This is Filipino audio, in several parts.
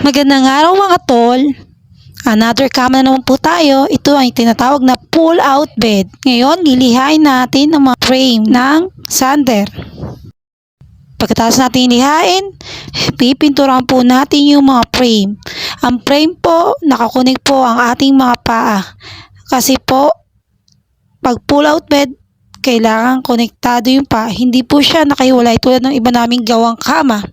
Magandang araw mga tol. Another kama na naman po tayo. Ito ay tinatawag na pull out bed. Ngayon, lilihain natin ang mga frame ng sander. Pagkatapos natin lihain, pipinturahan po natin yung mga frame. Ang frame po, nakakunik po ang ating mga paa. Kasi po, pag pull out bed, kailangan konektado yung paa. Hindi po siya nakahiwalay tulad ng iba naming gawang kama.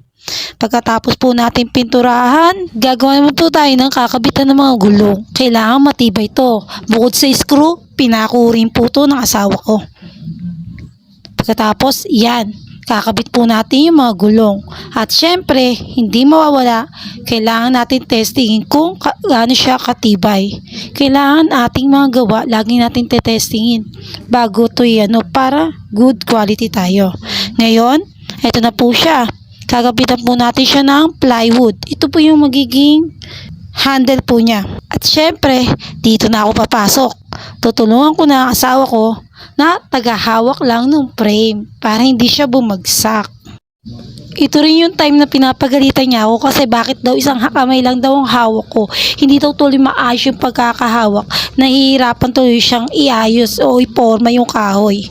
Pagkatapos po natin pinturahan, gagawa naman po tayo ng kakabitan ng mga gulong. Kailangan matibay to. Bukod sa screw, pinako rin po to ng asawa ko. Pagkatapos, yan. Kakabit po natin yung mga gulong. At syempre, hindi mawawala, kailangan natin testingin kung gaano siya katibay. Kailangan ating mga gawa, lagi natin testingin bago to yan, para good quality tayo. Ngayon, ito na po siya. Kagabitan po natin siya ng plywood. Ito po yung magiging handle po niya. At syempre, dito na ako papasok. Tutulungan ko na ang asawa ko na tagahawak lang ng frame para hindi siya bumagsak. Ito rin yung time na pinapagalitan niya ako kasi bakit daw isang kamay lang daw ang hawak ko. Hindi daw tuloy maayos yung pagkakahawak. Nahihirapan tuloy siyang iayos o iporma yung kahoy.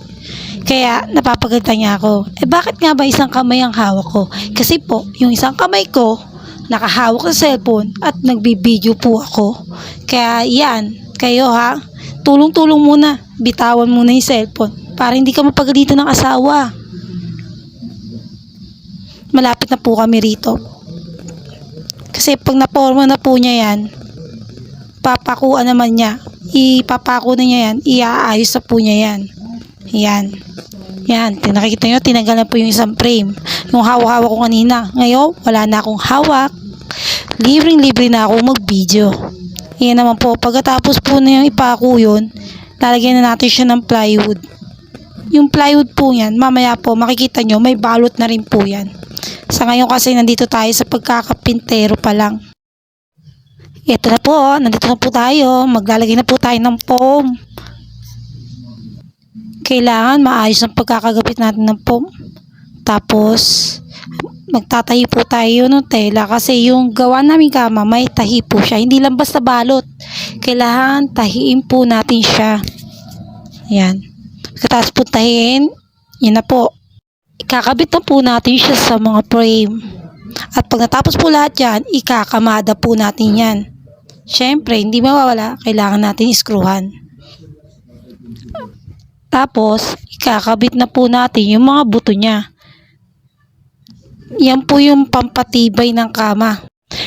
Kaya napapagalitan niya ako. Bakit nga ba isang kamay ang hawak ko? Kasi po, yung isang kamay ko nakahawak sa cellphone at nagbibideo po ako. Kaya yan, kayo ha, tulong-tulong muna. Bitawan muna yung cellphone para hindi ka mapagalitan ng asawa. Malapit na po kami rito. Kasi pag naporma na po niya yan, papakuan naman niya. Ipapako na niya yan, iaayos na po niya yan. Yan. Yan. Nakikita nyo, tinanggal na po yung isang frame. Yung hawak-hawak ko kanina. Ngayon, wala na akong hawak. Libreng-libre na ako mag-video. Yan naman po. Pagkatapos po na yung ipako yun, lalagyan na natin siya ng plywood. Yung plywood po yan, mamaya po, makikita nyo, may balot na rin po yan. Sa ngayon kasi, nandito tayo sa pagkakapintero pa lang. Ito na po, nandito na po tayo. Maglalagay na po tayo ng foam. Kailangan maayos ang pagkakagapit natin ng foam. Tapos, magtatahi po tayo ng tela kasi yung gawa namin kama, may tahi po siya. Hindi lang basta balot. Kailangan tahiin po natin siya. Yan. Pagkatapos po tahiin, yun na po. Ikakabit na po natin siya sa mga frame. At pag natapos po lahat yan, ikakamada po natin yan. Siyempre, hindi mawawala. Kailangan natin iskruhan. Tapos, ikakabit na po natin yung mga buto niya. Yan po yung pampatibay ng kama.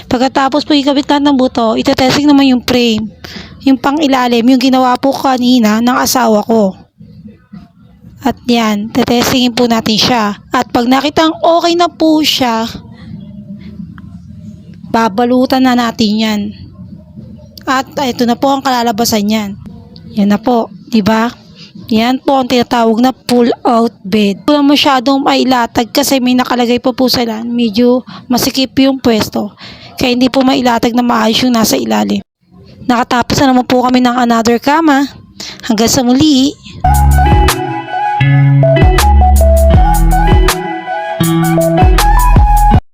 Pagkatapos po ikabit natin ng buto, itetesting naman yung frame. Yung pang ilalim, yung ginawa po kanina ng asawa ko. At yan, tetestingin po natin siya. At pag nakitang okay na po siya, babalutan na natin yan. At ito na po ang kalalabasan yan. Yan na po, diba? Yan po ang tinatawag na pull out bed. Wala masyadong mailatag kasi may nakalagay po sila. Medyo masikip yung pwesto. Kaya hindi po mailatag na maayos yung nasa ilalim. Nakatapos na naman po kami ng another kama. Hanggang sa muli.